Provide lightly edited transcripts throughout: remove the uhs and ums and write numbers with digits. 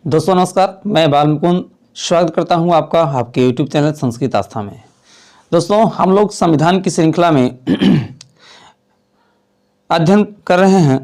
दोस्तों नमस्कार, मैं बाल मुकुंद स्वागत करता हूं आपका आपके YouTube चैनल संस्कृत आस्था में। दोस्तों हम लोग संविधान की श्रृंखला में अध्ययन कर रहे हैं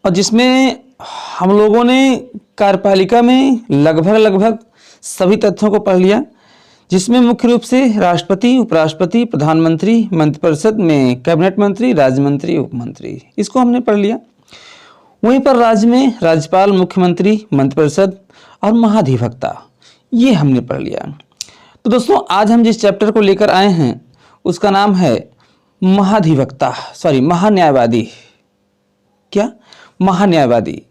और जिसमें हम लोगों ने कार्यपालिका में लगभग सभी तथ्यों को पढ़ लिया, जिसमें मुख्य रूप से राष्ट्रपति, उपराष्ट्रपति, प्रधानमंत्री, मंत्रिपरिषद में कैबिनेट मंत्री, राज्य मंत्री, उप मंत्री, इसको हमने पढ़ लिया। वहीं पर राज्य में राज्यपाल, मुख्यमंत्री, मंत्रिपरिषद और महाधिवक्ता, ये हमने पढ़ लिया। तो दोस्तों आज हम जिस चैप्टर को लेकर आए हैं उसका नाम है महान्यायवादी। क्या? महान्यायवादी।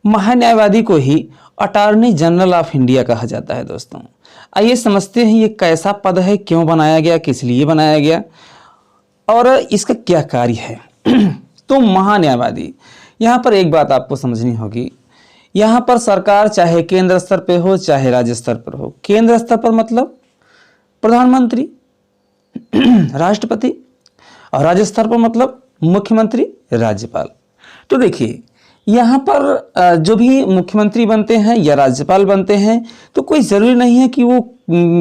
महान्यायवादी को ही अटॉर्नी जनरल ऑफ इंडिया कहा जाता है। दोस्तों आइए समझते हैं ये कैसा पद है, क्यों बनाया गया, किस लिए बनाया गया और इसका क्या कार्य है। तो महान्यायवादी, यहाँ पर एक बात आपको समझनी होगी, यहाँ पर सरकार चाहे केंद्र स्तर पे हो चाहे राज्य स्तर पर हो, केंद्र स्तर पर मतलब प्रधानमंत्री, राष्ट्रपति, और राज्य स्तर पर मतलब मुख्यमंत्री, राज्यपाल। तो देखिए यहाँ पर जो भी मुख्यमंत्री बनते हैं या राज्यपाल बनते हैं तो कोई ज़रूरी नहीं है कि वो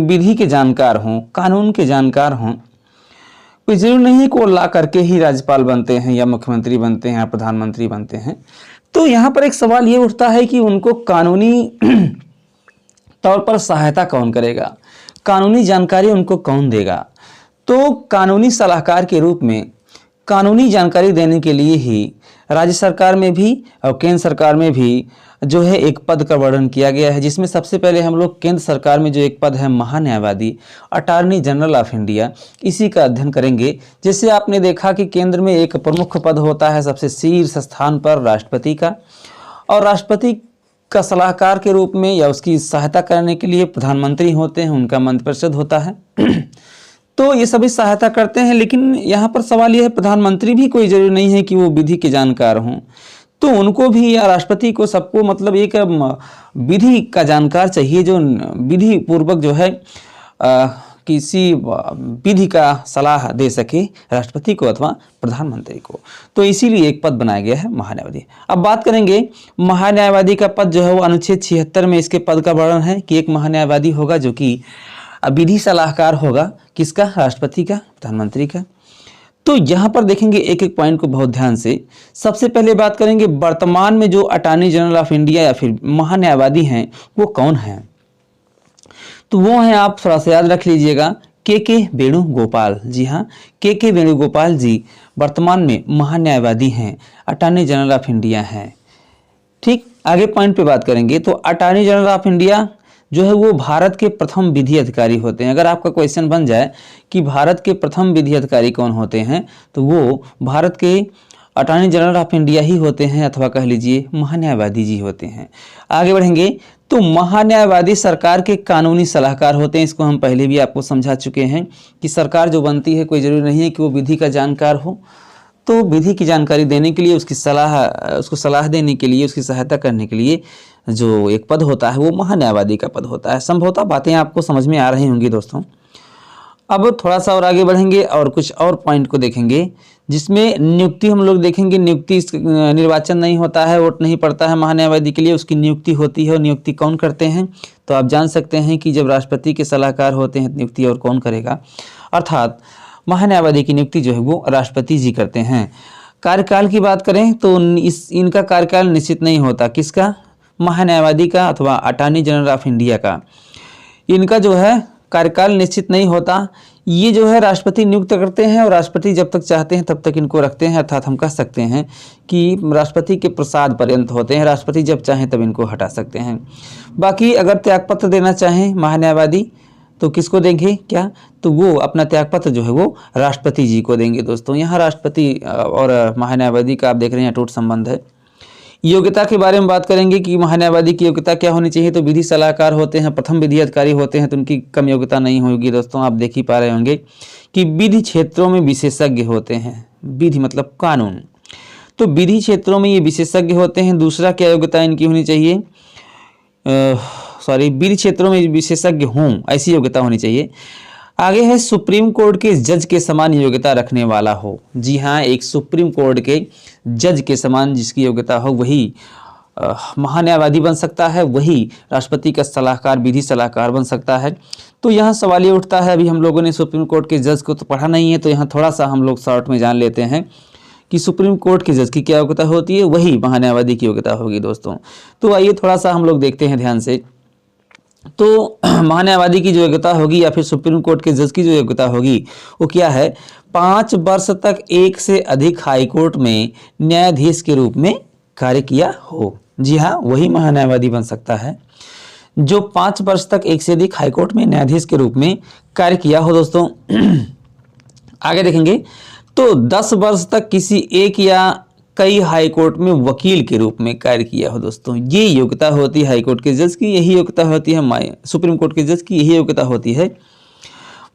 विधि के जानकार हों, कानून के जानकार हों। कोई ज़रूरी नहीं है कि वो ला करके ही राज्यपाल बनते हैं या मुख्यमंत्री बनते हैं या प्रधानमंत्री बनते हैं। तो यहाँ पर एक सवाल ये उठता है कि उनको कानूनी तौर पर सहायता कौन करेगा, कानूनी जानकारी उनको कौन देगा। तो कानूनी सलाहकार के रूप में कानूनी जानकारी देने के लिए ही राज्य सरकार में भी और केंद्र सरकार में भी जो है एक पद का वर्णन किया गया है, जिसमें सबसे पहले हम लोग केंद्र सरकार में जो एक पद है महान्यायवादी, अटॉर्नी जनरल ऑफ इंडिया, इसी का अध्ययन करेंगे। जैसे आपने देखा कि केंद्र में एक प्रमुख पद होता है सबसे शीर्ष स्थान पर राष्ट्रपति का, और राष्ट्रपति का सलाहकार के रूप में या उसकी सहायता करने के लिए प्रधानमंत्री होते हैं, उनका मंत्रिपरिषद होता है। तो ये सभी सहायता करते हैं, लेकिन यहाँ पर सवाल यह है प्रधानमंत्री भी कोई जरूरी नहीं है कि वो विधि के जानकार हों, तो उनको भी या राष्ट्रपति को सबको मतलब एक विधि का जानकार चाहिए जो विधि पूर्वक जो है किसी विधि का सलाह दे सके राष्ट्रपति को अथवा प्रधानमंत्री को। तो इसीलिए एक पद बनाया गया है महान्यायवादी। अब बात करेंगे महान्यायवादी का पद जो है वो अनुच्छेद 76 में इसके पद का वर्णन है कि एक महान्यायवादी होगा जो कि विधि सलाहकार होगा, किसका? राष्ट्रपति का, प्रधानमंत्री का। तो यहाँ पर देखेंगे एक एक पॉइंट को बहुत ध्यान से। सबसे पहले बात करेंगे वर्तमान में जो अटॉर्नी जनरल ऑफ इंडिया या फिर महान्यायवादी हैं वो कौन हैं। तो वो हैं, आप थोड़ा सा याद रख लीजिएगा, के वेणुगोपाल। जी हाँ, के वेणुगोपाल जी वर्तमान में महान्यायवादी हैं, अटॉर्नी जनरल ऑफ इंडिया हैं। ठीक, आगे पॉइंट पे बात करेंगे। तो अटॉर्नी जनरल ऑफ इंडिया जो है वो भारत के प्रथम विधि अधिकारी होते हैं। अगर आपका क्वेश्चन बन जाए कि भारत के प्रथम विधि अधिकारी कौन होते हैं तो वो भारत के अटॉर्नी जनरल ऑफ इंडिया ही होते हैं, अथवा कह लीजिए महान्यायवादी जी होते हैं। आगे बढ़ेंगे तो महान्यायवादी सरकार के कानूनी सलाहकार होते हैं। इसको हम पहले भी आपको समझा चुके हैं कि सरकार जो बनती है कोई ज़रूरी नहीं है कि वो विधि का जानकार हो, तो विधि की जानकारी देने के लिए, उसकी उसको सलाह देने के लिए, उसकी सहायता करने के लिए जो एक पद होता है वो महान्यायवादी का पद होता है। संभवतः बातें आपको समझ में आ रही होंगी दोस्तों। अब थोड़ा सा और आगे बढ़ेंगे और कुछ और पॉइंट को देखेंगे, जिसमें नियुक्ति हम लोग देखेंगे। नियुक्ति निर्वाचन नहीं होता है, वोट नहीं पड़ता है महान्यायवादी के लिए, उसकी नियुक्ति होती है। और नियुक्ति कौन करते हैं तो आप जान सकते हैं कि जब राष्ट्रपति के सलाहकार होते हैं नियुक्ति और कौन करेगा, अर्थात महान्यायवादी की नियुक्ति जो है वो राष्ट्रपति जी करते हैं। कार्यकाल की बात करें तो इनका कार्यकाल निश्चित नहीं होता, किसका? महान्यायवादी का अथवा अटॉर्नी जनरल ऑफ इंडिया का। इनका जो है कार्यकाल निश्चित नहीं होता, ये जो है राष्ट्रपति नियुक्त करते हैं और राष्ट्रपति जब तक चाहते हैं तब तक इनको रखते हैं। अर्थात हम कह सकते हैं कि राष्ट्रपति के प्रसाद पर्यंत होते हैं, राष्ट्रपति जब चाहें तब इनको हटा सकते हैं। बाकी अगर त्यागपत्र देना चाहें महान्यायवादी तो किसको देंगे? क्या? तो वो अपना त्यागपत्र जो है वो राष्ट्रपति जी को देंगे। दोस्तों यहाँ राष्ट्रपति और महान्यायवादी का आप देख रहे हैं अटूट संबंध है। योग्यता के बारे में बात करेंगे कि महान्यायवादी की योग्यता क्या होनी चाहिए। तो विधि सलाहकार होते हैं, प्रथम विधि अधिकारी होते हैं, तो उनकी कम योग्यता नहीं होगी। दोस्तों आप देख ही पा रहे होंगे कि विधि क्षेत्रों में विशेषज्ञ होते हैं। विधि मतलब कानून, तो विधि क्षेत्रों में ये विशेषज्ञ होते हैं। दूसरा क्या योग्यता इनकी होनी चाहिए? विधि क्षेत्रों में विशेषज्ञ हों, ऐसी योग्यता होनी चाहिए। आगे है सुप्रीम कोर्ट के जज के समान योग्यता रखने वाला हो। जी हाँ, एक सुप्रीम कोर्ट के जज के समान जिसकी योग्यता हो वही महान्यायवादी बन सकता है, वही राष्ट्रपति का सलाहकार, विधि सलाहकार बन सकता है। तो यहाँ सवाल ये उठता है, अभी हम लोगों ने सुप्रीम कोर्ट के जज को तो पढ़ा नहीं है, तो यहाँ थोड़ा सा हम लोग शॉर्ट में जान लेते हैं कि सुप्रीम कोर्ट के जज की क्या योग्यता होती है, वही महान्यायवादी की योग्यता होगी दोस्तों। तो आइए थोड़ा सा हम लोग देखते हैं ध्यान से। तो महान्यायवादी की जो योग्यता होगी या फिर सुप्रीम कोर्ट के जज की जो योग्यता होगी वो क्या है, 5 वर्ष तक एक से अधिक हाईकोर्ट में न्यायाधीश के रूप में कार्य किया हो। जी हाँ, वही महान्यायवादी बन सकता है जो 5 वर्ष तक एक से अधिक हाईकोर्ट में न्यायाधीश के रूप में कार्य किया हो दोस्तों। आगे देखेंगे तो 10 वर्ष तक किसी एक या कई हाईकोर्ट में वकील के रूप में कार्य किया हो दोस्तों। ये योग्यता होती है हाईकोर्ट के जज की, यही योग्यता होती है सुप्रीम कोर्ट के जज की, यही योग्यता होती है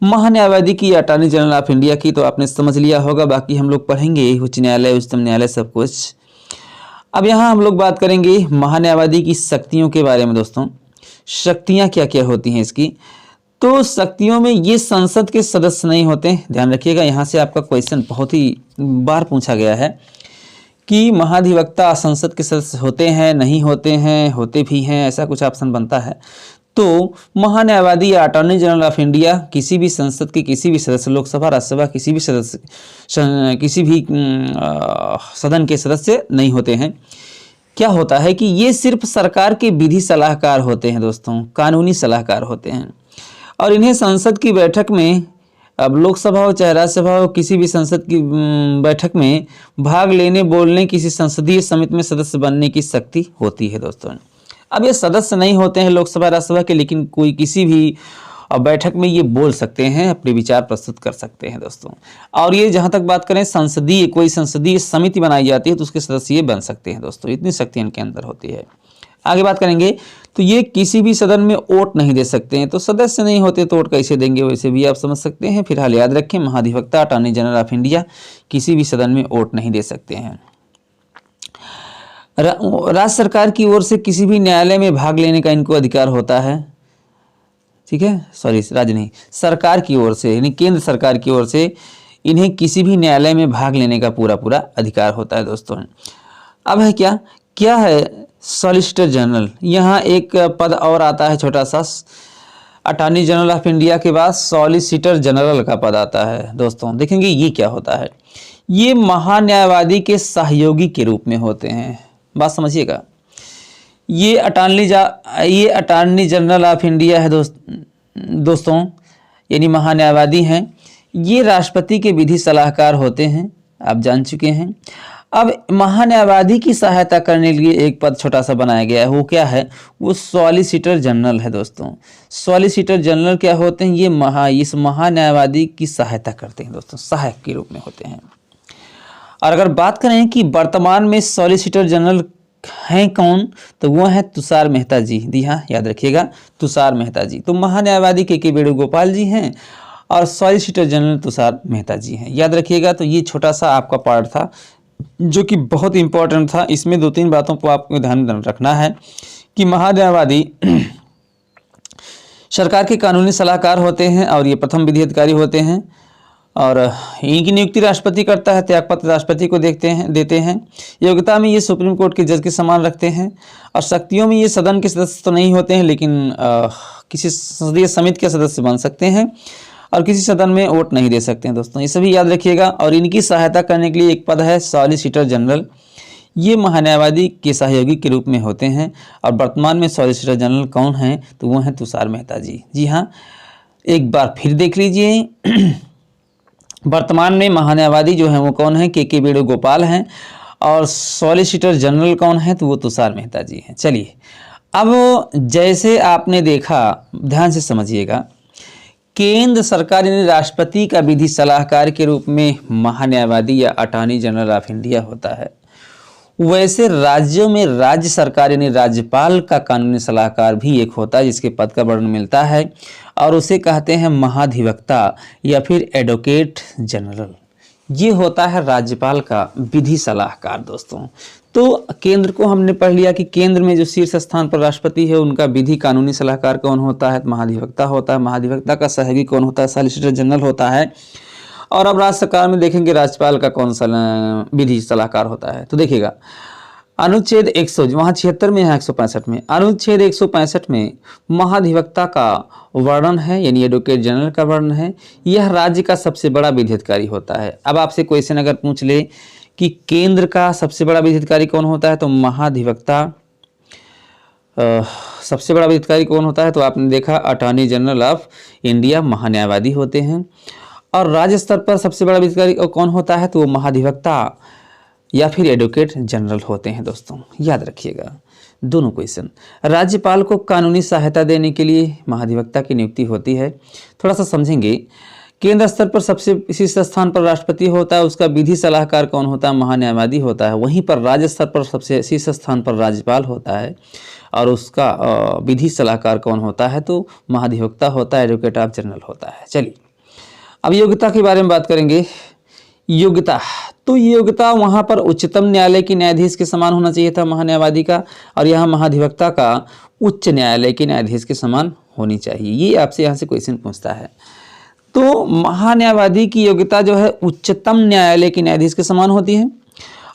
महान्यायवादी की, अटॉर्नी जनरल ऑफ इंडिया की। तो आपने समझ लिया होगा, बाकी हम लोग पढ़ेंगे उच्च न्यायालय, उच्चतम न्यायालय, सब कुछ। अब यहाँ हम लोग बात करेंगे महान्यायवादी की शक्तियों के बारे में दोस्तों। शक्तियाँ क्या क्या होती हैं इसकी, तो शक्तियों में ये संसद के सदस्य नहीं होते, ध्यान रखिएगा। यहाँ से आपका क्वेश्चन बहुत ही बार पूछा गया है कि महाधिवक्ता संसद के सदस्य होते हैं, नहीं होते हैं, होते भी हैं, ऐसा कुछ ऑप्शन बनता है। तो महान्यायवादी या अटॉर्नी जनरल ऑफ इंडिया किसी भी संसद के किसी भी सदस्य, लोकसभा, राज्यसभा, किसी भी सदस्य, किसी भी सदन के सदस्य नहीं होते हैं। क्या होता है कि ये सिर्फ सरकार के विधि सलाहकार होते हैं दोस्तों, कानूनी सलाहकार होते हैं। और इन्हें संसद की बैठक में, अब लोकसभा हो चाहे राज्यसभा हो, किसी भी संसद की बैठक में भाग लेने, बोलने, किसी संसदीय समिति में सदस्य बनने की शक्ति होती है दोस्तों। अब ये सदस्य नहीं होते हैं लोकसभा राज्यसभा के, लेकिन कोई किसी भी बैठक में ये बोल सकते हैं, अपने विचार प्रस्तुत कर सकते हैं दोस्तों। और ये जहाँ तक बात करें संसदीय, कोई संसदीय समिति बनाई जाती है तो उसके सदस्य ये बन सकते हैं दोस्तों। इतनी शक्ति इनके अंदर होती है। आगे बात करेंगे तो ये किसी भी सदन में वोट नहीं दे सकते हैं, तो सदस्य नहीं होते तो वोट कैसे देंगे, वैसे भी आप समझ सकते हैं। फिलहाल याद रखें, महाधिवक्ता, अटॉर्नी जनरल ऑफ इंडिया किसी भी सदन में वोट नहीं दे सकते हैं। राज्य सरकार की ओर से किसी भी न्यायालय में भाग लेने का इनको अधिकार होता है, ठीक है, सॉरी राज्य नहीं, सरकार की ओर से, यानी केंद्र सरकार की ओर से इन्हें किसी भी न्यायालय में भाग लेने का पूरा पूरा अधिकार होता है दोस्तों। अब है क्या क्या है सॉलिसिटर जनरल, यहाँ एक पद और आता है छोटा सा, अटॉर्नी जनरल ऑफ इंडिया के बाद सॉलिसिटर जनरल का पद आता है दोस्तों। देखेंगे ये क्या होता है, ये महान्यायवादी के सहयोगी के रूप में होते हैं, बात समझिएगा। ये अटॉर्नी जनरल ऑफ इंडिया है दोस्तों, यानी महान्यायवादी हैं। ये राष्ट्रपति के विधि सलाहकार होते हैं, आप जान चुके हैं। अब महान्यायवादी की सहायता करने के लिए एक पद छोटा सा बनाया गया है, वो क्या है, वो सॉलिसिटर जनरल है दोस्तों। सॉलिसिटर जनरल क्या होते हैं, ये इस महान्यायवादी की सहायता करते हैं दोस्तों, सहायक के रूप में होते हैं। और अगर बात करें कि वर्तमान में सॉलिसिटर जनरल हैं कौन, तो वो हैं तुषार मेहता जी। जी हाँ, याद रखिएगा, तुषार मेहता जी। तो महान्यायवादी के वेणुगोपाल जी हैं और सॉलिसिटर जनरल तुषार मेहता जी हैं, याद रखिएगा। तो ये छोटा सा आपका पार्ट था जो कि बहुत इंपॉर्टेंट था। इसमें 2-3 बातों को आपको ध्यान रखना है कि महान्यायवादी सरकार के कानूनी सलाहकार होते हैं और ये प्रथम विधि अधिकारी होते हैं, और इनकी नियुक्ति राष्ट्रपति करता है, त्यागपत्र राष्ट्रपति को देते हैं। योग्यता में ये सुप्रीम कोर्ट के जज के समान रखते हैं, और शक्तियों में ये सदन के सदस्य तो नहीं होते हैं, लेकिन किसी संसदीय समिति के सदस्य बन सकते हैं, और किसी सदन में वोट नहीं दे सकते हैं दोस्तों। ये सभी याद रखिएगा। और इनकी सहायता करने के लिए एक पद है सॉलिसिटर जनरल, ये महान्यायवादी के सहयोगी के रूप में होते हैं। और वर्तमान में सॉलिसिटर जनरल कौन हैं, तो वो हैं तुषार मेहता जी। जी हाँ, एक बार फिर देख लीजिए, वर्तमान में महान्यायवादी जो हैं वो कौन है, के वेणुगोपाल हैं, और सॉलिसिटर जनरल कौन है, तो वो तुषार मेहता जी हैं। चलिए, अब जैसे आपने देखा, ध्यान से समझिएगा, केंद्र सरकार यानी राष्ट्रपति का विधि सलाहकार के रूप में महान्यायवादी या अटॉर्नी जनरल ऑफ इंडिया होता है, वैसे राज्यों में राज्य सरकार यानी राज्यपाल का कानूनी सलाहकार भी एक होता है, जिसके पद का वर्णन मिलता है, और उसे कहते हैं महाधिवक्ता या फिर एडवोकेट जनरल। ये होता है राज्यपाल का विधि सलाहकार दोस्तों। तो केंद्र को हमने पढ़ लिया कि केंद्र में जो शीर्ष स्थान पर राष्ट्रपति है, उनका विधि कानूनी सलाहकार कौन होता है, महाधिवक्ता होता है। महाधिवक्ता का सहयोगी कौन होता है, सॉलिसिटर जनरल होता है। और अब राज्य सरकार में देखेंगे राज्यपाल का कौन सा विधि सलाहकार होता है। तो देखिएगा, अनुच्छेद 100, वहाँ 76 में है 165 में, अनुच्छेद 165 में महाधिवक्ता का वर्णन है, यानी एडवोकेट जनरल का वर्णन है। यह राज्य का सबसे बड़ा विधि अधिकारी होता है। अब आपसे क्वेश्चन अगर पूछ ले कि केंद्र का सबसे बड़ा विधि अधिकारी कौन होता है, तो महाधिवक्ता सबसे बड़ा विधि अधिकारी कौन होता है, तो आपने देखा अटॉर्नी जनरल ऑफ इंडिया महान्यायवादी होते हैं। और राज्य स्तर पर सबसे बड़ा विधि अधिकारी कौन होता है, तो वो महाधिवक्ता या फिर एडवोकेट जनरल होते हैं। दोस्तों याद रखिएगा दोनों क्वेश्चन। राज्यपाल को कानूनी सहायता देने के लिए महाधिवक्ता की नियुक्ति होती है। थोड़ा सा समझेंगे। केंद्र स्तर पर सबसे शीर्ष स्थान पर राष्ट्रपति होता है, उसका विधि सलाहकार कौन होता है, महान्यायवादी होता है। वहीं पर राज्य स्तर पर सबसे शीर्ष स्थान पर राज्यपाल होता है और उसका विधि सलाहकार कौन होता है, तो महाधिवक्ता होता है, एडवोकेट ऑफ जनरल होता है। चलिए अब योग्यता के बारे में बात करेंगे। योग्यता, तो योग्यता वहां पर उच्चतम न्यायालय के न्यायाधीश के समान होना चाहिए था महान्यायवादी का, और यहाँ महाधिवक्ता का उच्च न्यायालय के न्यायाधीश के समान होनी चाहिए। ये आपसे यहाँ से क्वेश्चन पूछता है। तो महान्यायवादी की योग्यता जो है उच्चतम न्यायालय के न्यायाधीश के समान होती है,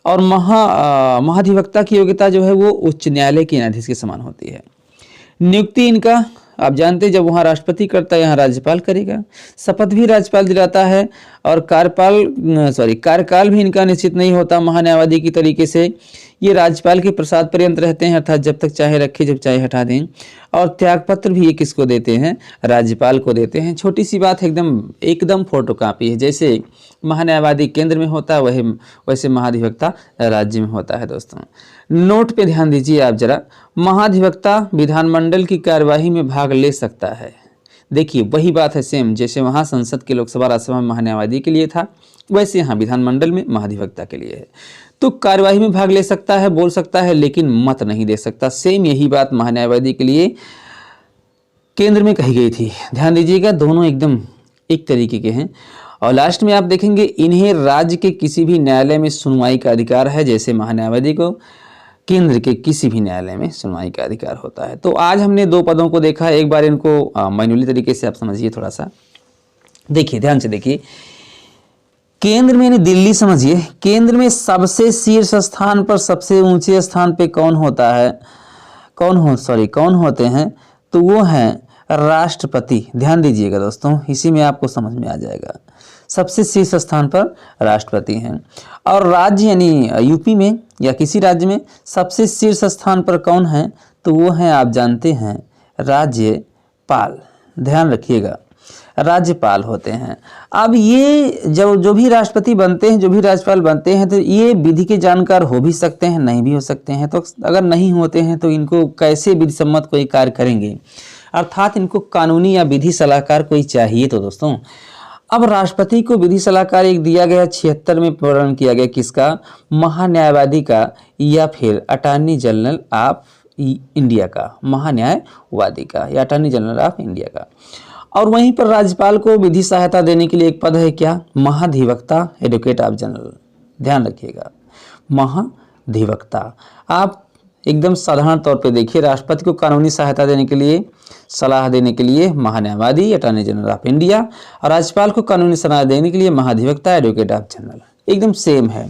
और महाधिवक्ता की योग्यता जो है वो उच्च न्यायालय के न्यायाधीश के समान होती है। नियुक्ति इनका आप जानते हैं, जब वहाँ राष्ट्रपति करता है यहाँ राज्यपाल करेगा। शपथ भी राज्यपाल दिलाता है, और कार्यकाल भी इनका निश्चित नहीं होता महान्यायवादी की तरीके से। ये राज्यपाल के प्रसाद पर्यंत रहते हैं, अर्थात जब तक चाहे रखे जब चाहे हटा दें। और त्यागपत्र भी ये किसको देते हैं, राज्यपाल को देते हैं। छोटी सी बात है, एकदम फोटोकॉपी है। जैसे महान्यायवादी केंद्र में होता है वैसे महाधिवक्ता राज्य में होता है। दोस्तों नोट पे ध्यान दीजिए आप जरा। महाधिवक्ता विधानमंडल की कार्यवाही में भाग ले सकता है। देखिए वही बात है सेम, जैसे वहाँ संसद के लोकसभा राज्यसभा में महान्यायवादी के लिए था, वैसे यहाँ विधानमंडल में महाधिवक्ता के लिए है। तो कार्यवाही में भाग ले सकता है, बोल सकता है, लेकिन मत नहीं दे सकता। सेम यही बात महान्यायवादी के लिए केंद्र में कही गई थी। ध्यान दीजिएगा, दोनों एकदम एक तरीके के हैं। और लास्ट में आप देखेंगे इन्हें राज्य के किसी भी न्यायालय में सुनवाई का अधिकार है, जैसे महान्यायवादी को केंद्र के किसी भी न्यायालय में सुनवाई का अधिकार होता है। तो आज हमने दो पदों को देखा, एक बार इनको मैनुअली तरीके से आप समझिए थोड़ा सा। देखिए ध्यान से देखिए, केंद्र में, यानी दिल्ली समझिए, केंद्र में सबसे शीर्ष स्थान पर सबसे ऊंचे स्थान पे कौन होता है, कौन होते हैं, तो वो हैं राष्ट्रपति। ध्यान दीजिएगा दोस्तों, इसी में आपको समझ में आ जाएगा। सबसे शीर्ष स्थान पर राष्ट्रपति हैं। और राज्य यानी यूपी में या किसी राज्य में सबसे शीर्ष स्थान पर कौन है, तो वो हैं आप जानते हैं राज्यपाल। ध्यान रखिएगा, राज्यपाल होते हैं। अब ये जो भी राष्ट्रपति बनते हैं, जो भी राज्यपाल बनते हैं, तो ये विधि के जानकार हो भी सकते हैं, नहीं भी हो सकते हैं। तो अगर नहीं होते हैं तो इनको कैसे विधि सम्मत कोई कार्य करेंगे, अर्थात इनको कानूनी या विधि सलाहकार कोई चाहिए। तो दोस्तों अब राष्ट्रपति को विधि सलाहकार एक दिया गया 76 में वर्णन किया गया, किसका, महान्यायवादी का या फिर अटॉर्नी जनरल ऑफ इंडिया का, महान्यायवादी का या अटॉर्नी जनरल ऑफ इंडिया का। और वहीं पर राज्यपाल को विधि सहायता देने के लिए एक पद है, क्या, महाधिवक्ता, एडवोकेट ऑफ जनरल। ध्यान रखिएगा, महाधिवक्ता। आप एकदम साधारण तौर पे देखिए, राष्ट्रपति को कानूनी सहायता देने के लिए, सलाह देने के लिए महान्यायवादी, अटॉर्नी जनरल ऑफ इंडिया, और राज्यपाल को कानूनी सलाह देने के लिए महाधिवक्ता, एडवोकेट ऑफ जनरल। एकदम सेम है।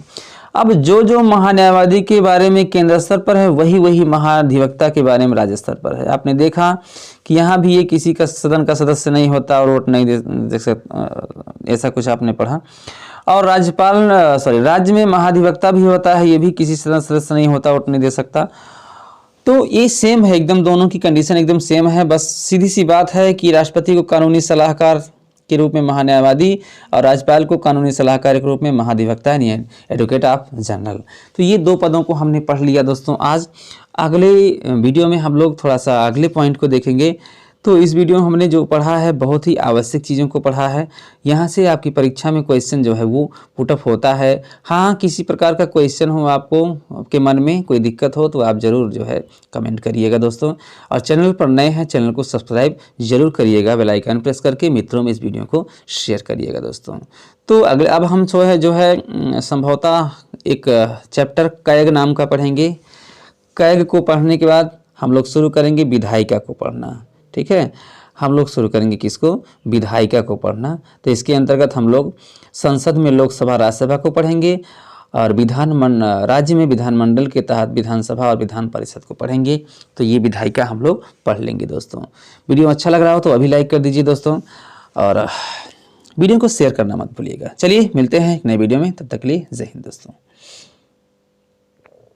अब जो महान्यायवादी के बारे में केंद्र स्तर पर है, वही महाधिवक्ता के बारे में राज्य स्तर पर है। आपने देखा कि यहाँ भी ये किसी का सदन का सदस्य नहीं होता और वोट नहीं दे सकता, ऐसा कुछ आपने पढ़ा। और राज्य में महाधिवक्ता भी होता है, ये भी किसी सदन सदस्य नहीं होता, वोट नहीं दे सकता। तो ये सेम है, एकदम दोनों की कंडीशन एकदम सेम है। बस सीधी सी बात है कि राष्ट्रपति को कानूनी सलाहकार के रूप में महान्यायवादी और राज्यपाल को कानूनी सलाहकार के रूप में महाधिवक्ता यानी एडवोकेट ऑफ जनरल। तो ये दो पदों को हमने पढ़ लिया दोस्तों। आज अगले वीडियो में हम लोग थोड़ा सा अगले पॉइंट को देखेंगे। तो इस वीडियो में हमने जो पढ़ा है बहुत ही आवश्यक चीज़ों को पढ़ा है। यहाँ से आपकी परीक्षा में क्वेश्चन जो है वो पुटअप होता है। हाँ, किसी प्रकार का क्वेश्चन हो, आपके मन में कोई दिक्कत हो, तो आप ज़रूर जो है कमेंट करिएगा दोस्तों। और चैनल पर नए हैं, चैनल को सब्सक्राइब जरूर करिएगा, बेल आइकन प्रेस करके मित्रों में इस वीडियो को शेयर करिएगा दोस्तों। तो अब हम जो है संभवतः एक चैप्टर कैग नाम का पढ़ेंगे। कैग को पढ़ने के बाद हम लोग शुरू करेंगे विधायिका को पढ़ना। ठीक है, हम लोग शुरू करेंगे किसको, विधायिका को पढ़ना। तो इसके अंतर्गत हम लोग संसद में लोकसभा राज्यसभा को पढ़ेंगे, और राज्य में विधानमंडल के तहत विधानसभा और विधान परिषद को पढ़ेंगे, तो ये विधायिका हम लोग पढ़ लेंगे दोस्तों। वीडियो अच्छा लग रहा हो तो अभी लाइक कर दीजिए दोस्तों, और वीडियो को शेयर करना मत भूलिएगा। चलिए मिलते हैं एक नए वीडियो में, तब तक के लिए जय हिंद दोस्तों।